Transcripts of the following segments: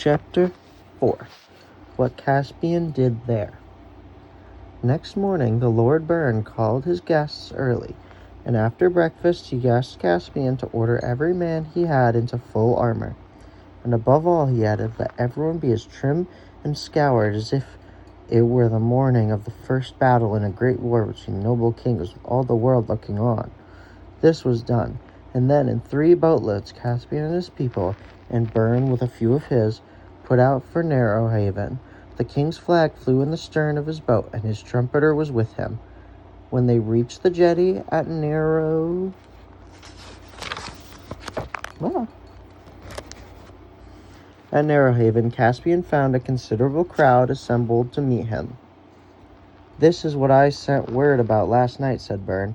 Chapter 4. What Caspian Did There. Next morning the Lord Bern called his guests early, and after breakfast he asked Caspian to order every man he had into full armor. And above all, he added, let everyone be as trim and scoured as if it were the morning of the first battle in a great war between noble kings with all the world looking on. This was done, and then in 3 boatloads Caspian and his people, and Bern with a few of his, put out for Narrow Haven. The king's flag flew in the stern of his boat, and his trumpeter was with him. When they reached the jetty at Narrow Haven, Caspian found a considerable crowd assembled to meet him. This is what I sent word about last night, said Bern.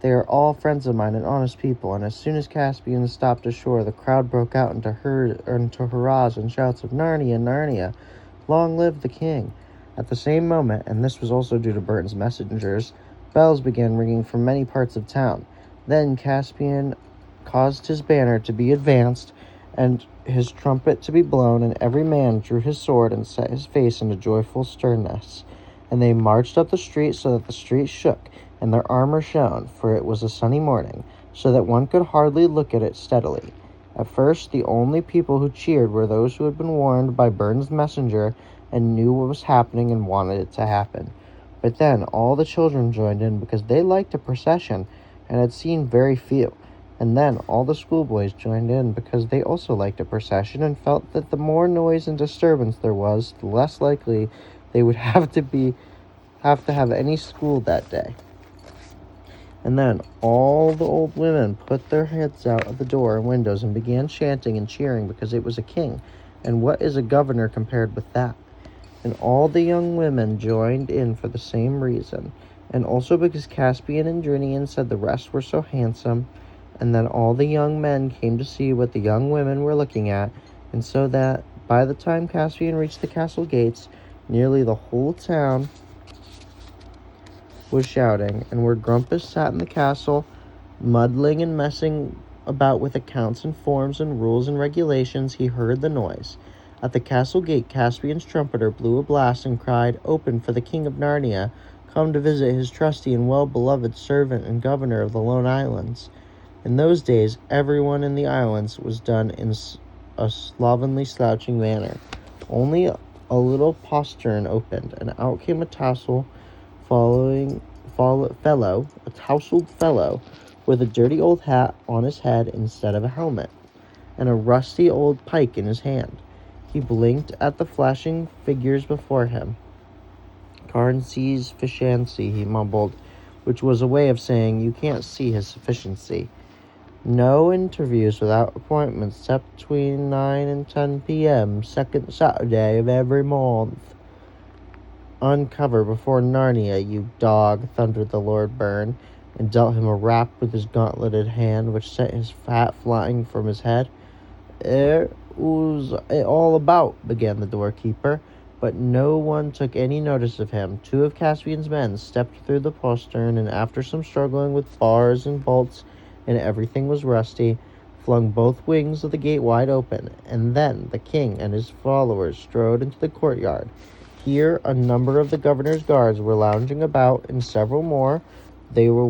They are all friends of mine and honest people, and as soon as Caspian stopped ashore, the crowd broke out into hurrahs and shouts of Narnia, Narnia, long live the king. At the same moment, and this was also due to Bern's messengers, bells began ringing from many parts of town. Then Caspian caused his banner to be advanced, and his trumpet to be blown, and every man drew his sword and set his face into joyful sternness. And they marched up the street so that the street shook, and their armor shone, for it was a sunny morning, so that one could hardly look at it steadily. At first, the only people who cheered were those who had been warned by Bern's messenger and knew what was happening and wanted it to happen. But then all the children joined in because they liked a procession and had seen very few. And then all the schoolboys joined in because they also liked a procession and felt that the more noise and disturbance there was, the less likely they would have to have any school that day. And then all the old women put their heads out of the door and windows and began chanting and cheering because it was a king. And what is a governor compared with that? And all the young women joined in for the same reason, and also because Caspian and Drinian said the rest were so handsome. And then all the young men came to see what the young women were looking at, and so that by the time Caspian reached the castle gates, nearly the whole town was shouting, and where Grumpus sat in the castle, muddling and messing about with accounts and forms and rules and regulations, he heard the noise. At the castle gate, Caspian's trumpeter blew a blast and cried, "Open for the king of Narnia, come to visit his trusty and well-beloved servant and governor of the Lone Islands." In those days, everyone in the islands was done in a slovenly, slouching manner. Only a little postern opened, and out came a tousled fellow with a dirty old hat on his head instead of a helmet, and a rusty old pike in his hand. He blinked at the flashing figures before him. "Carnsee's Fishancy," he mumbled, which was a way of saying, "You can't see his sufficiency." "No interviews without appointments except between 9 and 10 p.m., second Saturday of every month." "Uncover before Narnia, you dog," thundered the Lord Bern, and dealt him a rap with his gauntleted hand, which sent his hat flying from his head. "Who's it all about?" began the doorkeeper, but no one took any notice of him. 2 of Caspian's men stepped through the postern, and after some struggling with bars and bolts, and everything was rusty, flung both wings of the gate wide open, and then the king and his followers strode into the courtyard. Here a number of the governor's guards were lounging about, and several more, they were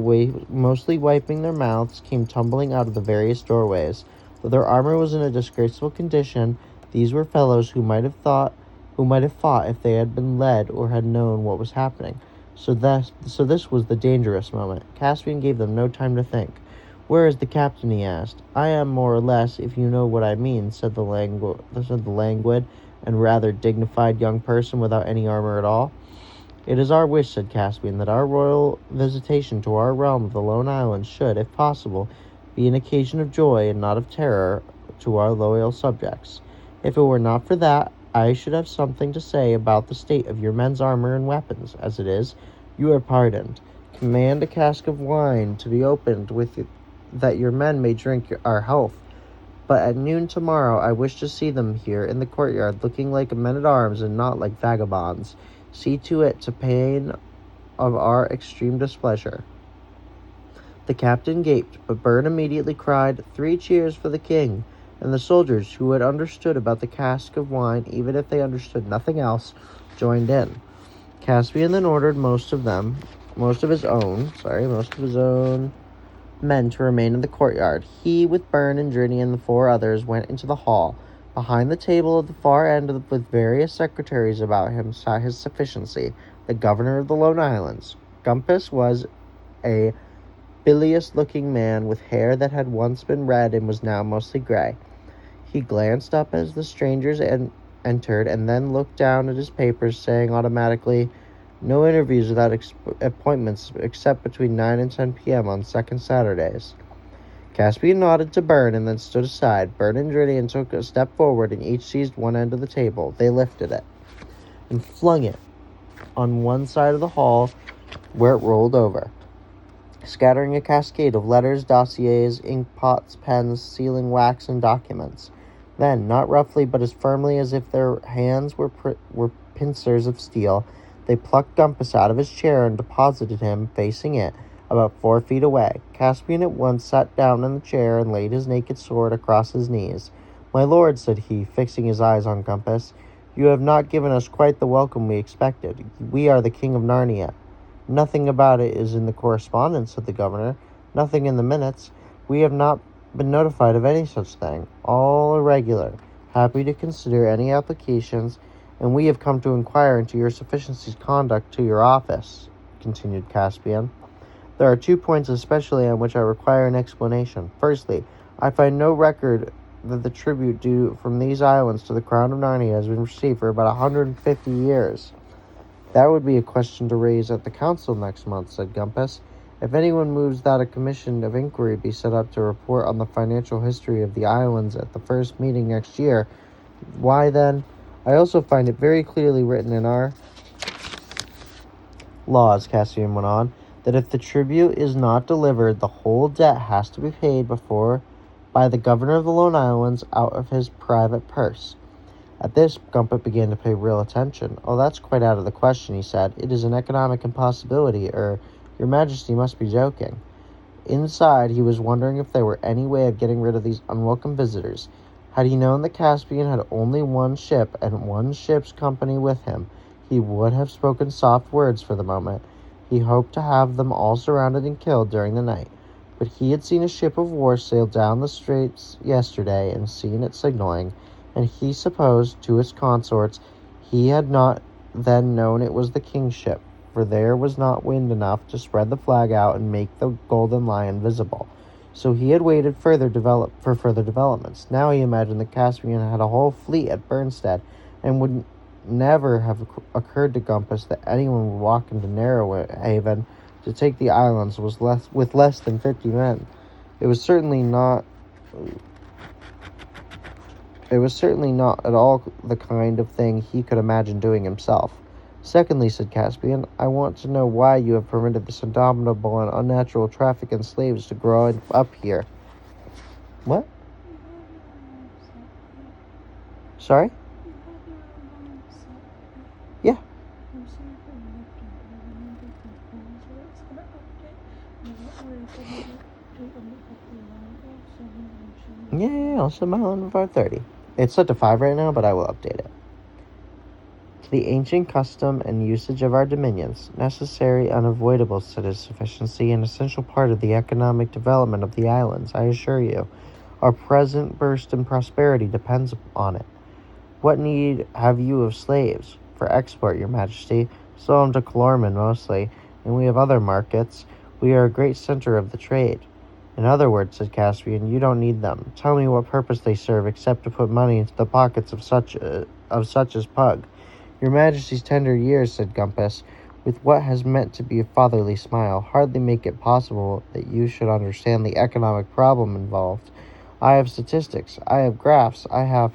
mostly wiping their mouths, came tumbling out of the various doorways. Though their armor was in a disgraceful condition, these were fellows who might have fought if they had been led or had known what was happening. So this was the dangerous moment. Caspian gave them no time to think. "Where is the captain?" he asked. "I am more or less, if you know what I mean," said the languid and rather dignified young person without any armor at all. "It is our wish," said Caspian, "that our royal visitation to our realm of the Lone Islands should, if possible, be an occasion of joy and not of terror to our loyal subjects. If it were not for that, I should have something to say about the state of your men's armor and weapons. As it is, you are pardoned. Command a cask of wine to be opened with that your men may drink our health. But at noon tomorrow I wish to see them here in the courtyard, looking like men-at-arms and not like vagabonds. See to it, to pain of our extreme displeasure." The captain gaped, but Bern immediately cried, "3 cheers for the king," and the soldiers, who had understood about the cask of wine, even if they understood nothing else, joined in. Caspian then ordered most of his own men to remain in the courtyard. He, with Bern and Drini and the 4 others, went into the hall. Behind the table at the far end, with various secretaries about him, sat his sufficiency, the governor of the Lone Islands. Gumpus was a bilious-looking man with hair that had once been red and was now mostly gray. He glanced up as the strangers entered and then looked down at his papers, saying automatically, "No interviews without appointments except between 9 and 10 p.m. on second Saturdays." Caspian nodded to Bern and then stood aside. Bern and Drini took a step forward and each seized one end of the table. They lifted it and flung it on one side of the hall, where it rolled over, scattering a cascade of letters, dossiers, ink pots, pens, sealing wax, and documents. Then, not roughly but as firmly as if their hands were pincers of steel, they plucked Gumpus out of his chair and deposited him, facing it, about 4 feet away. Caspian at once sat down in the chair and laid his naked sword across his knees. "My lord," said he, fixing his eyes on Gumpus, "you have not given us quite the welcome we expected. We are the King of Narnia." "Nothing about it is in the correspondence," said the governor. "Nothing in the minutes. We have not been notified of any such thing. All irregular. Happy to consider any applications, and we have come to inquire into your sufficiency's conduct to your office," continued Caspian. "There are 2 points especially on which I require an explanation. Firstly, I find no record that the tribute due from these islands to the Crown of Narnia has been received for about 150 years. "That would be a question to raise at the council next month," said Gumpus. "If anyone moves that a commission of inquiry be set up to report on the financial history of the islands at the first meeting next year, why then, I also find it very clearly written in our laws," Caspian went on, "that if the tribute is not delivered, the whole debt has to be paid by the governor of the Lone Islands out of his private purse." At this, Gumpus began to pay real attention. "Oh, that's quite out of the question," he said. "It is an economic impossibility, your majesty must be joking." Inside, he was wondering if there were any way of getting rid of these unwelcome visitors. Had he known that Caspian had only 1 ship and 1 ship's company with him, he would have spoken soft words for the moment. He hoped to have them all surrounded and killed during the night. But he had seen a ship of war sail down the straits yesterday and seen it signaling, and he supposed, to its consorts, he had not then known it was the king's ship, for there was not wind enough to spread the flag out and make the Golden Lion visible. So he had waited for further developments. Now he imagined that Caspian had a whole fleet at Bernstead, and would never have occurred to Gumpus that anyone would walk into Narrowhaven to take the islands with less than 50 men. It was certainly not at all the kind of thing he could imagine doing himself. "Secondly," said Caspian, "I want to know why you have permitted this abominable and unnatural traffic in slaves to grow up here." "What? Sorry?" "Yeah. Yeah, I'll set my alarm for 5:30. It's set to 5 right now, but I will update it. "To the ancient custom and usage of our dominions, necessary, unavoidable," said his sufficiency, "an essential part of the economic development of the islands, I assure you. Our present burst in prosperity depends on it. What need have you of slaves? For export, your majesty. Sell them to Calormen mostly, and we have other markets. We are a great center of the trade." "In other words," said Caspian, "you don't need them. Tell me what purpose they serve except to put money into the pockets of such as Pug." "Your majesty's tender years," said Gumpus, with what has meant to be a fatherly smile, "hardly make it possible that you should understand the economic problem involved. I have statistics. I have graphs. I have—"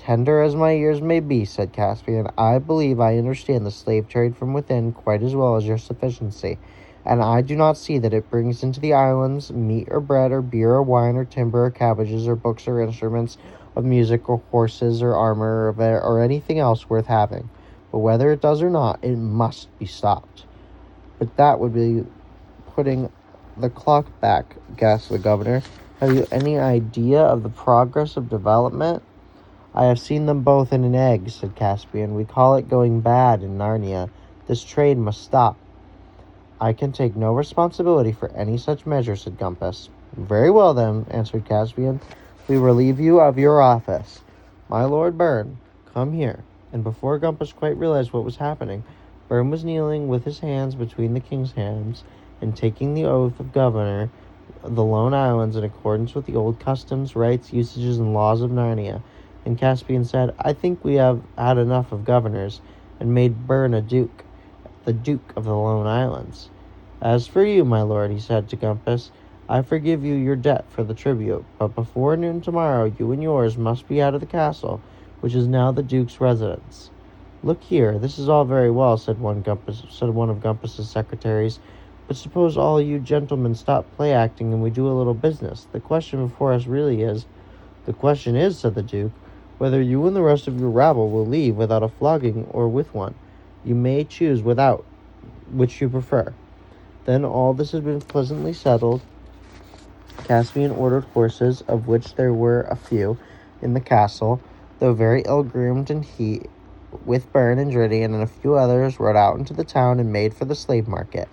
"Tender as my years may be," said Caspian, "I believe I understand the slave trade from within quite as well as your sufficiency, and I do not see that it brings into the islands meat or bread or beer or wine or timber or cabbages or books or instruments of music or horses or armor or anything else worth having. But whether it does or not, it must be stopped." "But that would be putting the clock back," gasped the governor. Have you any idea of the progress of development? I have seen them both in an egg, said Caspian. We call it going bad in Narnia. This trade must stop. I can take no responsibility for any such measure, said Gumpus. Very well, then, answered Caspian. We relieve you of your office. My Lord Byrne, come here. And before Gumpus quite realized what was happening, Byrne was kneeling with his hands between the king's hands and taking the oath of governor of the Lone Islands in accordance with the old customs, rights, usages, and laws of Narnia. And Caspian said, I think we have had enough of governors, and made Byrne a duke, the Duke of the Lone Islands. As for you, my lord, he said to Gumpus, I forgive you your debt for the tribute, but before noon tomorrow you and yours must be out of the castle, which is now the Duke's residence. Look here, this is all very well, said one of Gumpus's secretaries, but suppose all you gentlemen stop play-acting and we do a little business. The question before us really is— The question is, said the Duke, whether you and the rest of your rabble will leave without a flogging or with one. You may choose without, which you prefer. Then all this had been pleasantly settled. Caspian ordered horses, of which there were a few in the castle, though very ill-groomed, and he, with Byrne and Driddy and a few others, rode out into the town and made for the slave market.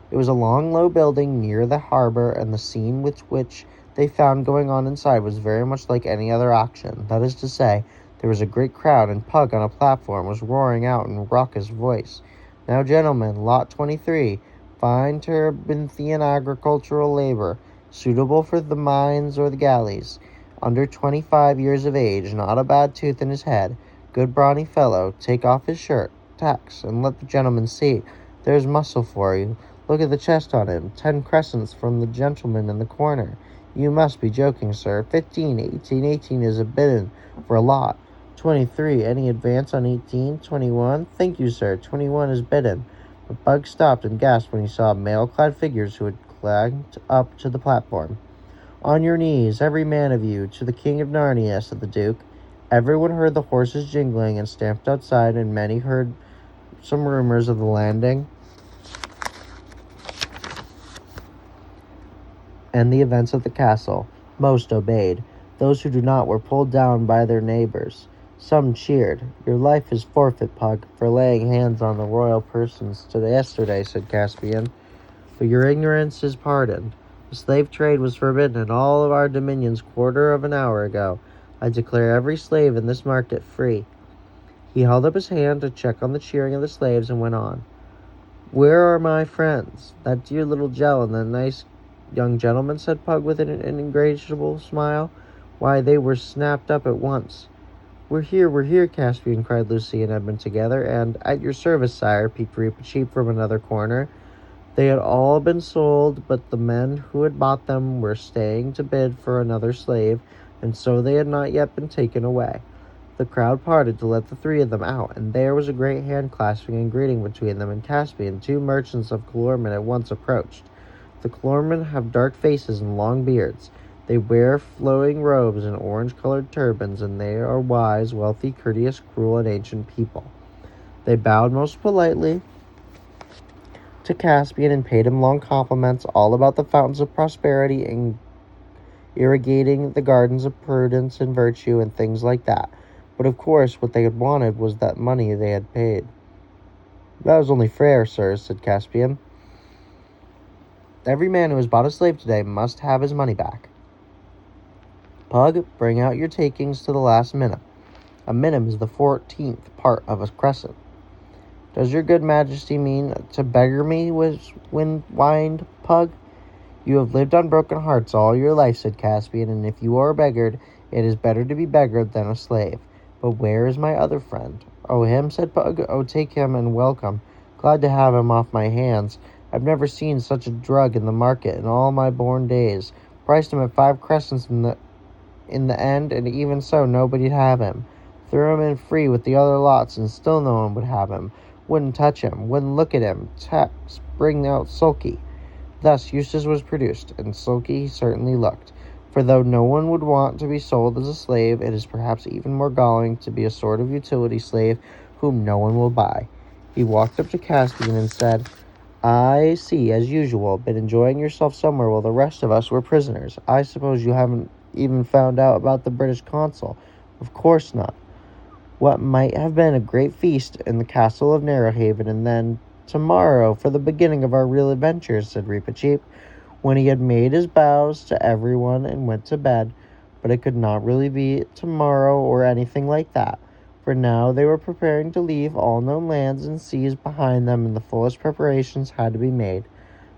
It was a long, low building near the harbor, and the scene which they found going on inside was very much like any other auction. That is to say, there was a great crowd, and Pug on a platform was roaring out in a raucous voice, Now, gentlemen, lot 23, fine Terebinthian agricultural labor, suitable for the mines or the galleys, under 25 years of age, not a bad tooth in his head, good brawny fellow, take off his shirt, tax, and let the gentleman see. There's muscle for you. Look at the chest on him, 10 crescents from the gentleman in the corner. You must be joking, sir. 15, 18 is a bidding for a lot. 23, any advance on 18? 21? Thank you, sir. 21 is bidden. But Bug stopped and gasped when he saw mail-clad figures who had clanked up to the platform. On your knees, every man of you, to the King of Narnia, said the Duke. Everyone heard the horses jingling and stamped outside, and many heard some rumors of the landing and the events at the castle. Most obeyed. Those who did not were pulled down by their neighbors. Some cheered. Your life is forfeit, Pug, for laying hands on the royal persons yesterday, said Caspian. But your ignorance is pardoned. The slave trade was forbidden in all of our dominions quarter of an hour ago. I declare every slave in this market free. He held up his hand to check on the cheering of the slaves and went on. Where are my friends? That dear little Gel and the nice young gentleman, said Pug with an ingratiable smile. Why, they were snapped up at once. We're here, Caspian, cried Lucy and Edmund together, and at your service, sire, peeped Reepicheep from another corner. They had all been sold, but the men who had bought them were staying to bid for another slave, and so they had not yet been taken away. The crowd parted to let the three of them out, and there was a great hand-clasping and greeting between them and Caspian. 2 merchants of Calormen at once approached. The Calormen have dark faces and long beards. They wear flowing robes and orange-colored turbans, and they are wise, wealthy, courteous, cruel, and ancient people. They bowed most politely to Caspian and paid him long compliments all about the fountains of prosperity and irrigating the gardens of prudence and virtue and things like that. But of course what they had wanted was that money they had paid. That was only fair, sir, said Caspian. Every man who has bought a slave today must have his money back. Pug, bring out your takings to the last minim. A minim is the 14th part of a crescent. Does your good majesty mean to beggar me, whined Pug? You have lived on broken hearts all your life, said Caspian, and if you are beggared, it is better to be beggared than a slave. But where is my other friend? Oh, him, said Pug. Oh, take him and welcome. Glad to have him off my hands. I've never seen such a drug in the market in all my born days. Priced him at 5 crescents in the end, and even so nobody'd have him. Threw him in free with the other lots, and still no one would have him. Wouldn't touch him, wouldn't look at him. Tax, bring out Sulky. Thus Eustace was produced, and sulky he certainly looked. For though no one would want to be sold as a slave, it is perhaps even more galling to be a sort of utility slave whom no one will buy. He walked up to Caspian and said, I see, as usual, been enjoying yourself somewhere while the rest of us were prisoners. I suppose you haven't even found out about the British consul. Of course not. What might have been a great feast in the castle of Narrowhaven, and then tomorrow for the beginning of our real adventures, said Reepicheep, when he had made his bows to everyone and went to bed. But it could not really be tomorrow or anything like that, for now they were preparing to leave all known lands and seas behind them, and the fullest preparations had to be made.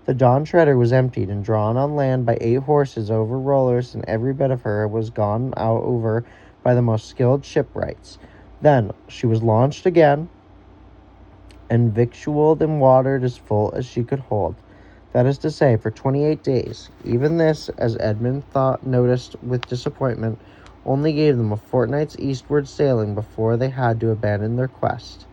The Dawn Treader was emptied and drawn on land by 8 horses over rollers, and every bit of her was gone out over by the most skilled shipwrights. Then she was launched again, and victualled and watered as full as she could hold. That is to say, for 28 days. Even this, as Edmund noticed with disappointment, only gave them a fortnight's eastward sailing before they had to abandon their quest.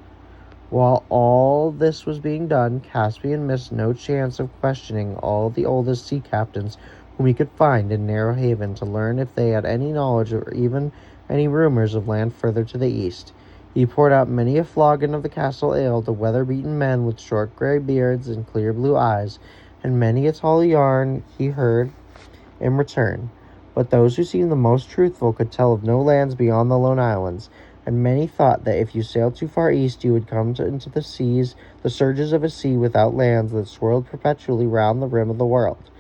While all this was being done, Caspian missed no chance of questioning all the oldest sea captains whom he could find in Narrowhaven to learn if they had any knowledge or even any rumors of land further to the east. He poured out many a flagon of the castle ale to weather-beaten men with short grey beards and clear blue eyes, and many a tall yarn he heard in return. But those who seemed the most truthful could tell of no lands beyond the lone islands, and many thought that if you sailed too far east you would come into the surges of a sea without lands that swirled perpetually round the rim of the world.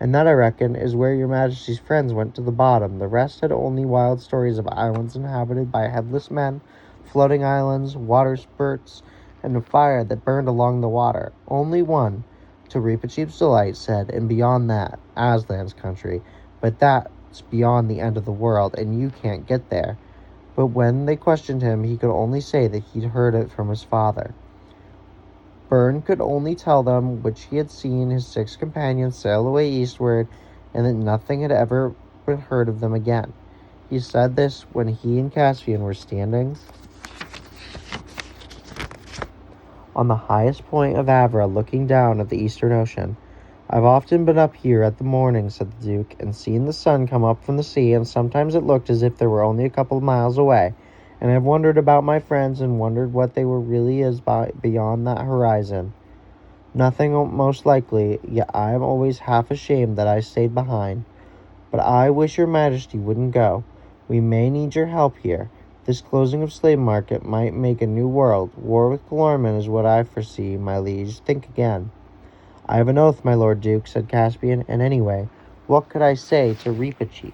And that, I reckon, is where your Majesty's friends went to the bottom. The rest had only wild stories of islands inhabited by headless men, floating islands, water spurts, and a fire that burned along the water. Only one, to Reepicheep's delight, said, and beyond that, Aslan's country. But that's beyond the end of the world, and you can't get there. But when they questioned him, he could only say that he'd heard it from his father. Byrne could only tell them which he had seen his 6 companions sail away eastward, and that nothing had ever been heard of them again. He said this when he and Caspian were standing on the highest point of Avra, looking down at the eastern ocean. I've often been up here at the morning, said the Duke, and seen the sun come up from the sea, and sometimes it looked as if they were only a couple of miles away. And I've wondered about my friends and wondered what they were really beyond that horizon. Nothing, most likely, yet I am always half ashamed that I stayed behind. But I wish your Majesty wouldn't go. We may need your help here. This closing of slave market might make a new world. War with Calormen is what I foresee, my liege. Think again. I have an oath, my Lord Duke, said Caspian, and anyway, what could I say to Reepicheep?